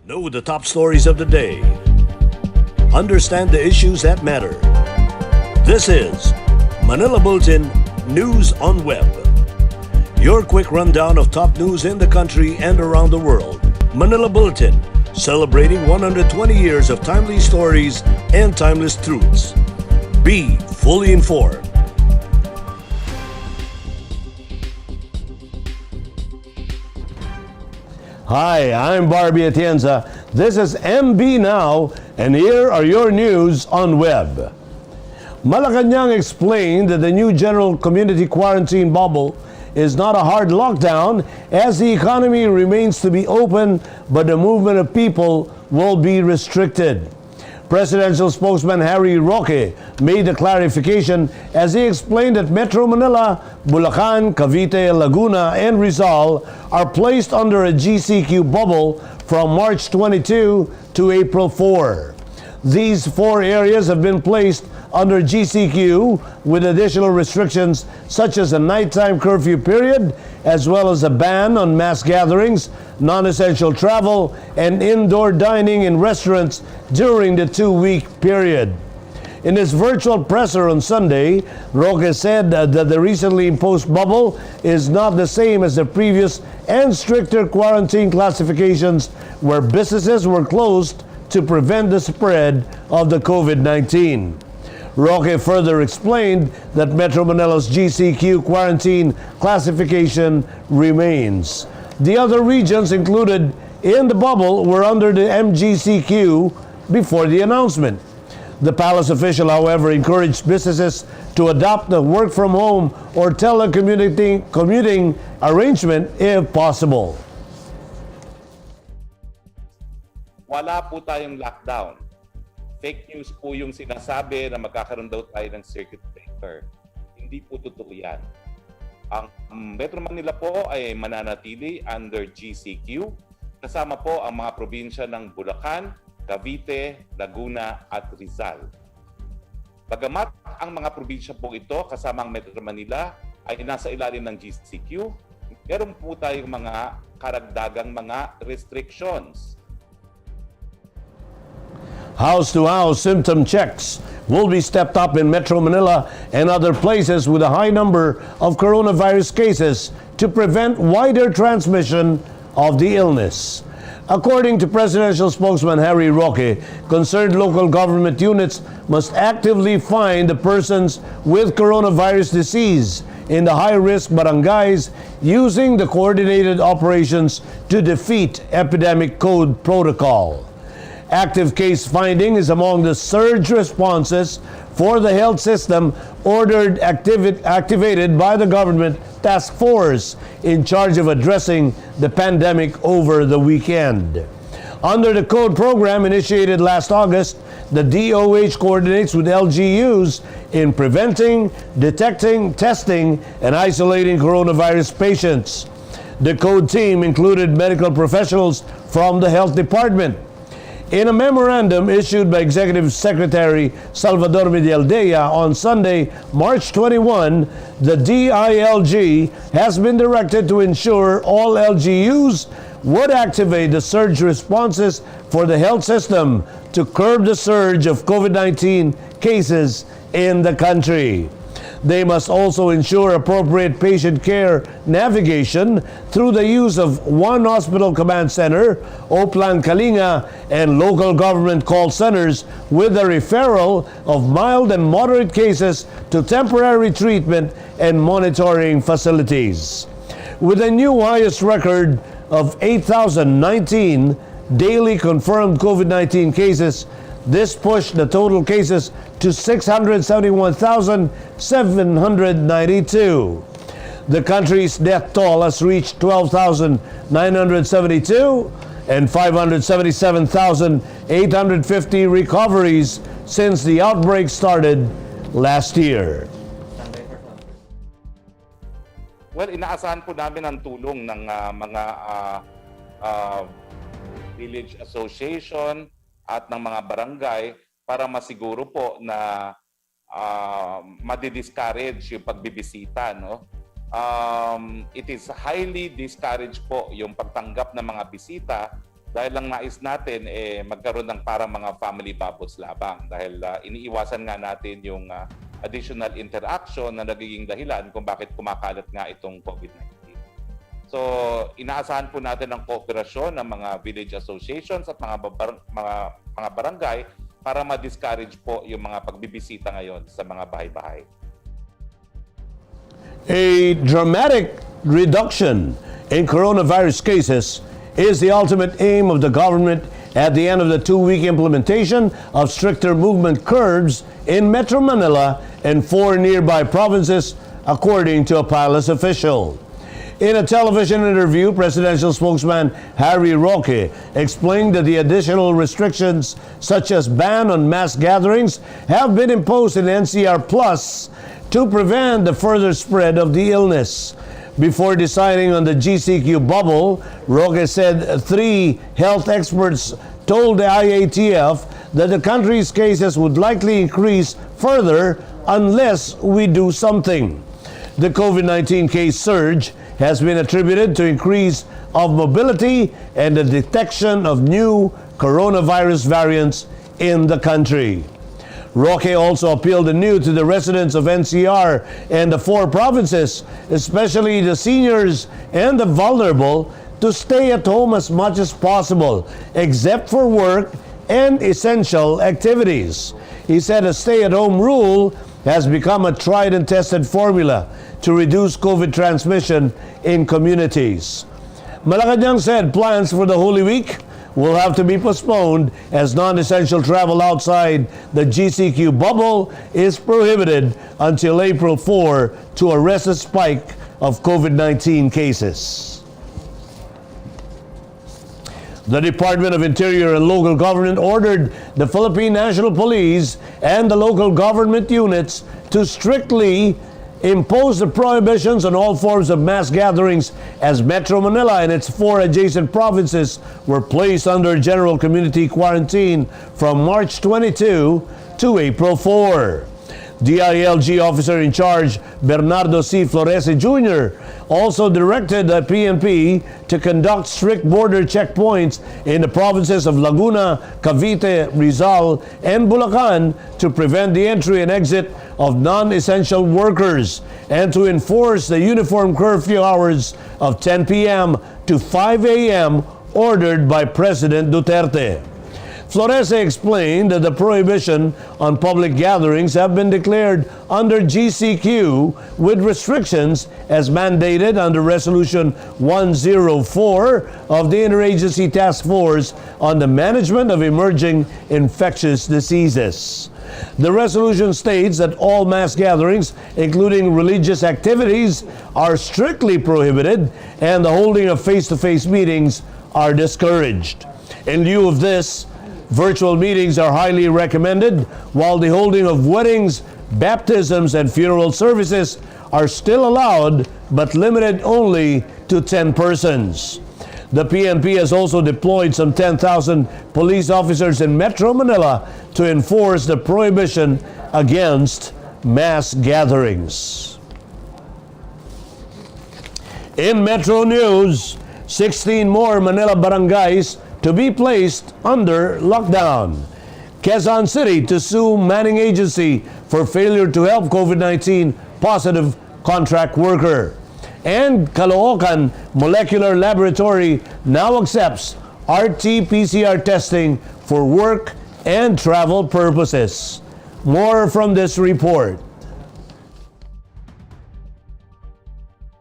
Know the top stories of the day. Understand the issues that matter. This is Manila Bulletin News on Web. Your quick rundown of top news in the country and around the world. Manila Bulletin, celebrating 120 years of timely stories and timeless truths. Be fully informed. Hi, I'm Barbie Atienza. This is MB Now, and here are your news on web. Malacanang explained that the new general community quarantine bubble is not a hard lockdown as the economy remains to be open, but the movement of people will be restricted. Presidential spokesman Roque made the clarification as he explained that Metro Manila, Bulacan, Cavite, Laguna, and Rizal are placed under a GCQ bubble from March 22 to April 4. These four areas have been placed under GCQ with additional restrictions such as a nighttime curfew period, as well as a ban on mass gatherings, non-essential travel, and indoor dining in restaurants during the 2-week period. In his virtual presser on Sunday, Roque said that the recently imposed bubble is not the same as the previous and stricter quarantine classifications where businesses were closed to prevent the spread of the COVID-19. Roque further explained that Metro Manila's GCQ quarantine classification remains. The other regions included in the bubble were under the MGCQ before the announcement. The palace official, however, encouraged businesses to adopt the work from home or telecommuting arrangement if possible. Wala po tayong lockdown. Fake news po yung sinasabi na magkakaroon daw tayo ng circuit breaker. Hindi po totoo yan. Ang Metro Manila po ay mananatili under GCQ. Kasama po ang mga probinsya ng Bulacan, Cavite, Laguna at Rizal. Bagamat ang mga probinsya po ito kasama ang Metro Manila ay nasa ilalim ng GCQ, meron po tayong mga karagdagang mga restrictions. House-to-house symptom checks will be stepped up in Metro Manila and other places with a high number of coronavirus cases to prevent wider transmission of the illness. According to presidential spokesman Roque, concerned local government units must actively find the persons with coronavirus disease in the high-risk barangays using the coordinated operations to defeat epidemic code protocol. Active case finding is among the surge responses for the health system activated by the government task force in charge of addressing the pandemic over the weekend. Under the code program initiated last August, the DOH coordinates with LGUs in preventing, detecting, testing, and isolating coronavirus patients. The code team included medical professionals from the health department. In a memorandum issued by Executive Secretary Salvador Medialdea on Sunday, March 21, the DILG has been directed to ensure all LGUs would activate the surge responses for the health system to curb the surge of COVID-19 cases in the country. They must also ensure appropriate patient care navigation through the use of one hospital command center, Oplan Kalinga, and local government call centers with the referral of mild and moderate cases to temporary treatment and monitoring facilities. With a new highest record of 8,019 daily confirmed COVID-19 cases, this pushed the total cases to 671,792. The country's death toll has reached 12,972 and 577,850 recoveries since the outbreak started last year. Well, inaasahan po namin ang tulong ng mga village association at ng mga barangay para masiguro po na madi-discourage yung pagbibisita, no? It is highly discouraged po yung pagtanggap ng mga bisita Dahil lang nais natin magkaroon ng parang mga family bubbles labang dahil iniiwasan nga natin yung additional interaction na nagiging dahilan kung bakit kumakalat nga itong COVID-19. So, inaasahan po natin ang kooperasyon ng mga village associations at mga barangay para ma-discourage po yung mga pagbibisita ngayon sa mga bahay-bahay. A dramatic reduction in coronavirus cases is the ultimate aim of the government at the end of the 2-week implementation of stricter movement curbs in Metro Manila and 4 nearby provinces, according to a palace official. In a television interview, presidential spokesman Harry Roque explained that the additional restrictions, such as ban on mass gatherings, have been imposed in NCR Plus to prevent the further spread of the illness. Before deciding on the GCQ bubble, Roque said 3 health experts told the IATF that the country's cases would likely increase further unless we do something. The COVID-19 case surge has been attributed to increase of mobility and the detection of new coronavirus variants in the country. Roque also appealed anew to the residents of NCR and the 4 provinces, especially the seniors and the vulnerable, to stay at home as much as possible, except for work and essential activities. He said a stay-at-home rule has become a tried and tested formula to reduce COVID transmission in communities. Malacanang said plans for the Holy Week will have to be postponed as non-essential travel outside the GCQ bubble is prohibited until April 4 to arrest a spike of COVID-19 cases. The Department of Interior and Local Government ordered the Philippine National Police and the local government units to strictly impose the prohibitions on all forms of mass gatherings as Metro Manila and its 4 adjacent provinces were placed under general community quarantine from March 22 to April 4. DILG officer in charge Bernardo C. Flores Jr. also directed the PNP to conduct strict border checkpoints in the provinces of Laguna, Cavite, Rizal, and Bulacan to prevent the entry and exit of non-essential workers and to enforce the uniform curfew hours of 10 p.m. to 5 a.m. ordered by President Duterte. Flores explained that the prohibition on public gatherings have been declared under GCQ with restrictions as mandated under Resolution 104 of the Interagency Task Force on the Management of Emerging Infectious Diseases. The resolution states that all mass gatherings, including religious activities, are strictly prohibited and the holding of face-to-face meetings are discouraged. In lieu of this, virtual meetings are highly recommended, while the holding of weddings, baptisms, and funeral services are still allowed but limited only to 10 persons. The PNP has also deployed some 10,000 police officers in Metro Manila to enforce the prohibition against mass gatherings. In Metro News, 16 more Manila barangays to be placed under lockdown. Quezon City to sue Manning Agency for failure to help COVID-19 positive contract worker. And Caloocan Molecular Laboratory now accepts RT-PCR testing for work and travel purposes. More from this report.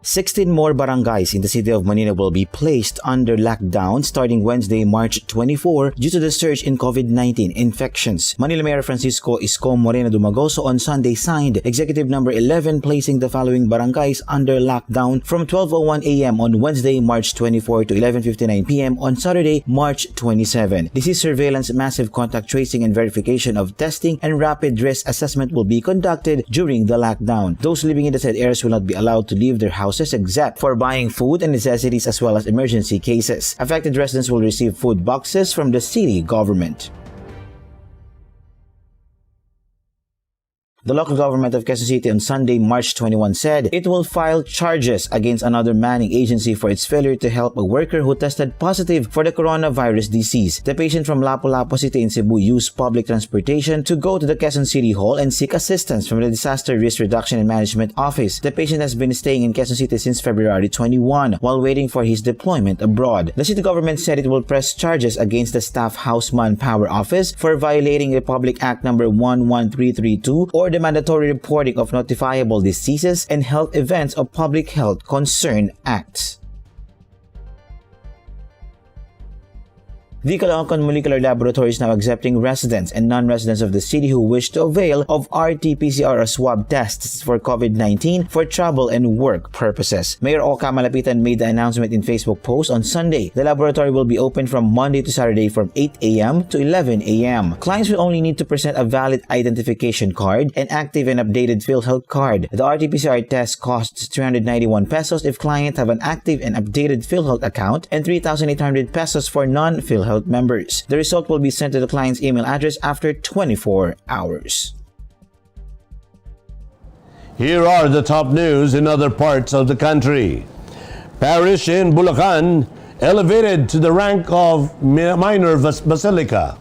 16 more barangays in the city of Manila will be placed under lockdown starting Wednesday, March 24 due to the surge in COVID-19 infections. Manila Mayor Francisco Isko Moreno Dumagoso on Sunday signed Executive Number 11 placing the following barangays under lockdown from 12:01 a.m. on Wednesday, March 24 to 11:59 p.m. on Saturday, March 27. Disease surveillance, massive contact tracing and verification of testing and rapid risk assessment will be conducted during the lockdown. Those living in the said areas will not be allowed to leave their houses except for buying food and necessities as well as emergency cases. Affected residents will receive food boxes from the city government. The local government of Quezon City on Sunday, March 21 said it will file charges against another manning agency for its failure to help a worker who tested positive for the coronavirus disease. The patient from Lapu-Lapu City in Cebu used public transportation to go to the Quezon City Hall and seek assistance from the Disaster Risk Reduction and Management Office. The patient has been staying in Quezon City since February 21 while waiting for his deployment abroad. The city government said it will press charges against the Staff House Manpower Office for violating Republic Act No. 11332 or the Mandatory Reporting of Notifiable Diseases and Health Events of Public Health Concern Act. The Caloocan Molecular Laboratory is now accepting residents and non-residents of the city who wish to avail of RT-PCR or swab tests for COVID-19 for travel and work purposes. Mayor Roque Malapitan made the announcement in Facebook post on Sunday. The laboratory will be open from Monday to Saturday from 8 a.m. to 11 a.m. Clients will only need to present a valid identification card and active and updated PhilHealth card. The RT-PCR test costs 391 pesos if clients have an active and updated PhilHealth account and 3,800 pesos for non-PhilHealth members. The result will be sent to the client's email address after 24 hours. Here are the top news in other parts of the country. Parish in Bulacan elevated to the rank of minor basilica.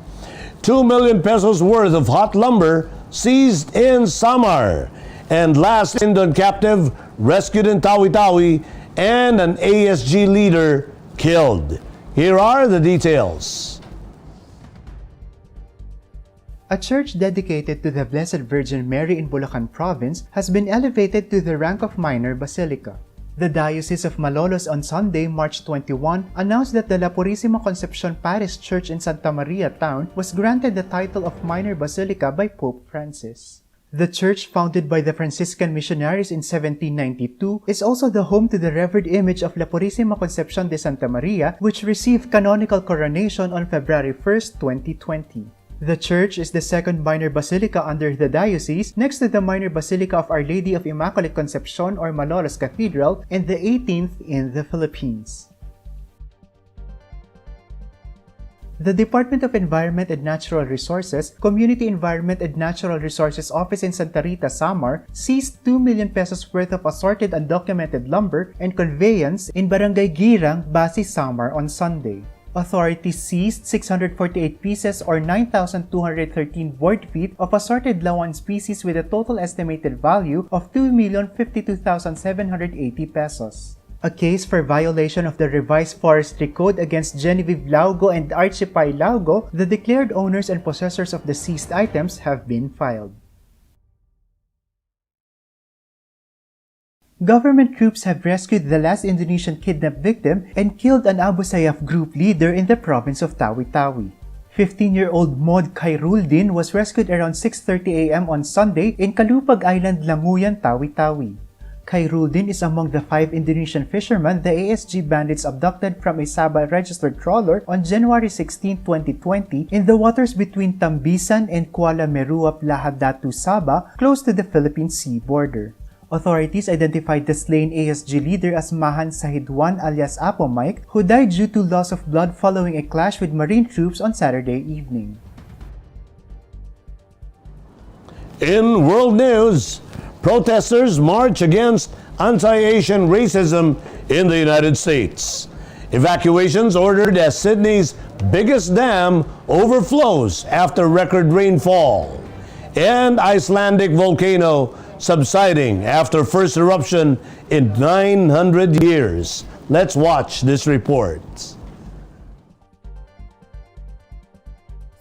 2 million pesos worth of hot lumber seized in Samar. And last Indon captive rescued in Tawi-Tawi and an ASG leader killed. Here are the details. A church dedicated to the Blessed Virgin Mary in Bulacan Province has been elevated to the rank of minor basilica. The Diocese of Malolos on Sunday, March 21, announced that the La Purísima Concepcion Parish Church in Santa Maria Town was granted the title of minor basilica by Pope Francis. The church, founded by the Franciscan missionaries in 1792, is also the home to the revered image of La Purísima Concepcion de Santa Maria, which received canonical coronation on February 1, 2020. The church is the second minor basilica under the diocese, next to the minor basilica of Our Lady of Immaculate Concepcion or Malolos Cathedral, and the 18th in the Philippines. The Department of Environment and Natural Resources, Community Environment and Natural Resources Office in Santa Rita, Samar, seized 2 million pesos worth of assorted undocumented lumber and conveyance in Barangay Girang, Basi, Samar on Sunday. Authorities seized 648 pieces or 9,213 board feet of assorted lawan species with a total estimated value of 2,052,780 pesos. A case for violation of the revised forestry code against Genevieve Laugo and Archipay Laugo, the declared owners and possessors of the seized items, have been filed. Government troops have rescued the last Indonesian kidnapped victim and killed an Abu Sayyaf group leader in the province of Tawi-Tawi. 15-year-old Maud Khairuldin was rescued around 6:30 a.m. on Sunday in Kalupag Island, Languyan, Tawi-Tawi. Khairuldin is among the 5 Indonesian fishermen the ASG bandits abducted from a Sabah-registered trawler on January 16, 2020 in the waters between Tambisan and Kuala Meruap, Lahad-Datu, Sabah, close to the Philippine Sea border. Authorities identified the slain ASG leader as Mahan Sahidwan alias Apo Mike, who died due to loss of blood following a clash with Marine troops on Saturday evening. In world news, protesters march against anti-Asian racism in the United States. Evacuations ordered as Sydney's biggest dam overflows after record rainfall. And Icelandic volcano subsiding after first eruption in 900 years. Let's watch this report.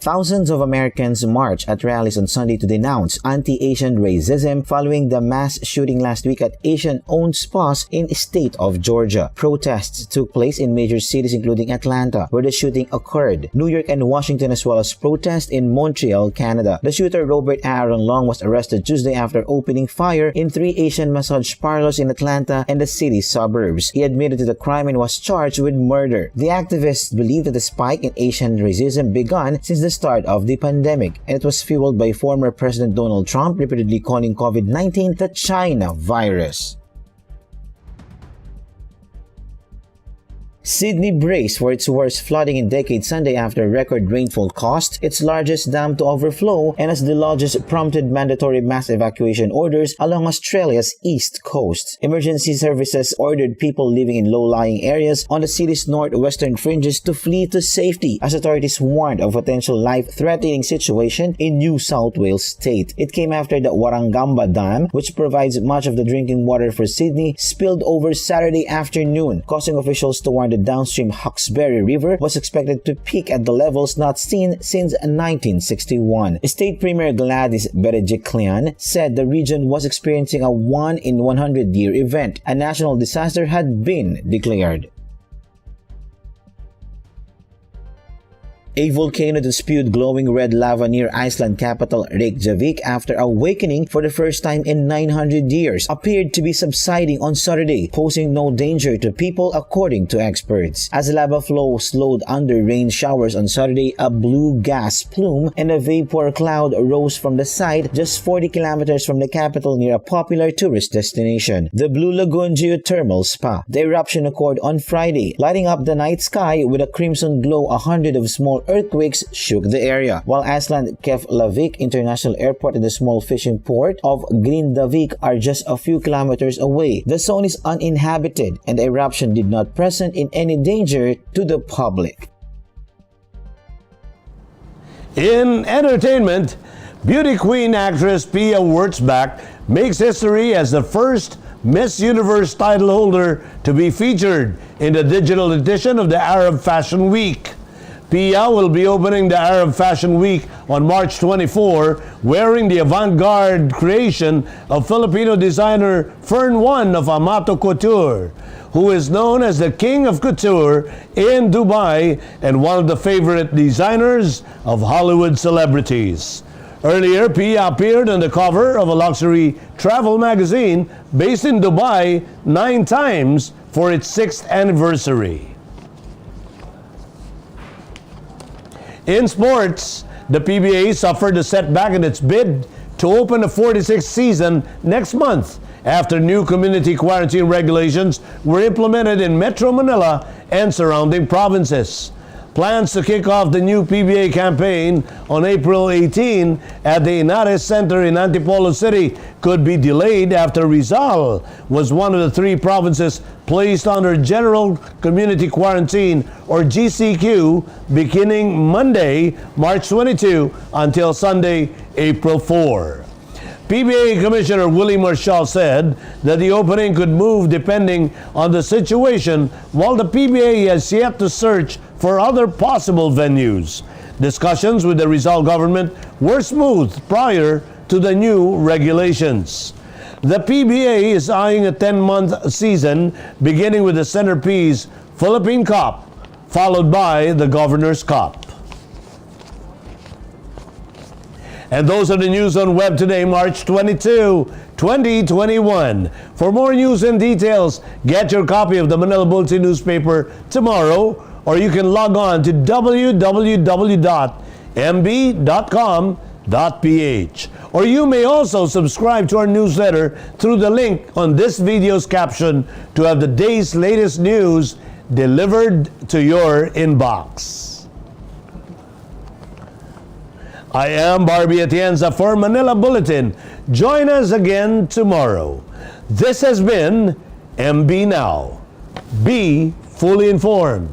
Thousands of Americans marched at rallies on Sunday to denounce anti-Asian racism following the mass shooting last week at Asian-owned spas in the state of Georgia. Protests took place in major cities including Atlanta, where the shooting occurred, New York and Washington, as well as protests in Montreal, Canada. The shooter, Robert Aaron Long, was arrested Tuesday after opening fire in 3 Asian massage parlors in Atlanta and the city's suburbs. He admitted to the crime and was charged with murder. The activists believe that the spike in Asian racism began since the start of the pandemic, and it was fueled by former President Donald Trump repeatedly calling COVID-19 the China virus. Sydney braced for its worst flooding in decades Sunday after record rainfall caused its largest dam to overflow and as the largest prompted mandatory mass evacuation orders along Australia's east coast. Emergency services ordered people living in low-lying areas on the city's northwestern fringes to flee to safety as authorities warned of a potential life-threatening situation in New South Wales state. It came after the Warrangamba Dam, which provides much of the drinking water for Sydney, spilled over Saturday afternoon, causing officials to warn the downstream Hawkesbury River was expected to peak at the levels not seen since 1961. State Premier Gladys Berejiklian said the region was experiencing a 1-in-100-year event. A national disaster had been declared. A volcano that spewed glowing red lava near Iceland capital Reykjavik after awakening for the first time in 900 years appeared to be subsiding on Saturday, posing no danger to people according to experts. As lava flow slowed under rain showers on Saturday, a blue gas plume and a vapor cloud rose from the site just 40 kilometers from the capital near a popular tourist destination, the Blue Lagoon Geothermal Spa. The eruption occurred on Friday, lighting up the night sky with a crimson glow. 100 of small earthquakes shook the area, while Iceland Keflavik International Airport and the small fishing port of Grindavik are just a few kilometers away. The zone is uninhabited and the eruption did not present in any danger to the public. In entertainment, beauty queen actress Pia Wurtzbach makes history as the first Miss Universe title holder to be featured in the digital edition of the Arab Fashion Week. Pia will be opening the Arab Fashion Week on March 24, wearing the avant-garde creation of Filipino designer Fern One of Amato Couture, who is known as the King of Couture in Dubai and one of the favorite designers of Hollywood celebrities. Earlier, Pia appeared on the cover of a luxury travel magazine based in Dubai 9 times for its 6th anniversary. In sports, the PBA suffered a setback in its bid to open the 46th season next month after new community quarantine regulations were implemented in Metro Manila and surrounding provinces. Plans to kick off the new PBA campaign on April 18 at the Inares Center in Antipolo City could be delayed after Rizal was one of the 3 provinces placed under General Community Quarantine or GCQ beginning Monday, March 22 until Sunday, April 4. PBA Commissioner Willie Marshall said that the opening could move depending on the situation, while the PBA has yet to search for other possible venues. Discussions with the Rizal government were smooth prior to the new regulations. The PBA is eyeing a 10-month season beginning with the centerpiece Philippine Cup, followed by the Governor's Cup. And those are the news on web today, March 22, 2021. For more news and details, get your copy of the Manila Bulletin newspaper tomorrow, or you can log on to www.mb.com.ph. Or you may also subscribe to our newsletter through the link on this video's caption to have the day's latest news delivered to your inbox. I am Barbie Atienza for Manila Bulletin. Join us again tomorrow. This has been MB Now. Be fully informed.